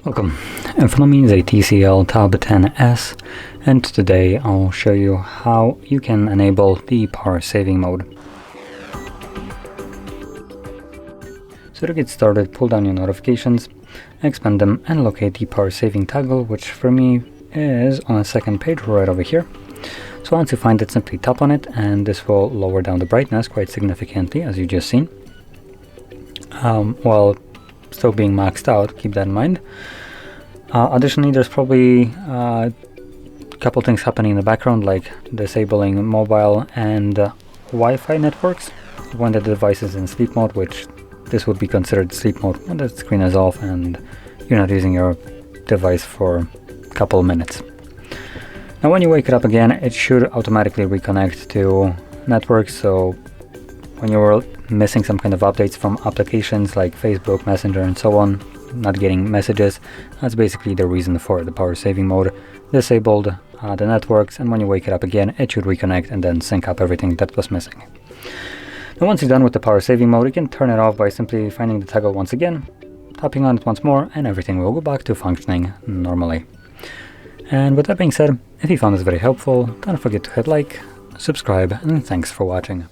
Welcome. In front of me is a TCL Tab 10S, and today I'll show you how you can enable the power saving mode. So to get started, pull down your notifications, expand them, and locate the power saving toggle, which for me is on the second page right over here. So once you find it, simply tap on it, and this will lower down the brightness quite significantly, as you just seen. While still being maxed out, keep that in mind. Additionally, there's probably a couple things happening in the background, like disabling mobile and Wi-Fi networks when the device is in sleep mode, which this would be considered sleep mode when the screen is off and you're not using your device for a couple of minutes. Now when you wake it up again, it should automatically reconnect to networks, so when you're missing some kind of updates from applications like Facebook, Messenger and so on, not getting messages, that's basically the reason for the power saving mode. Disabled the networks, and when you wake it up again, it should reconnect and then sync up everything that was missing. Now once you're done with the power saving mode, you can turn it off by simply finding the toggle once again, tapping on it once more, and everything will go back to functioning normally. And with that being said, if you found this very helpful, don't forget to hit like, subscribe, and thanks for watching.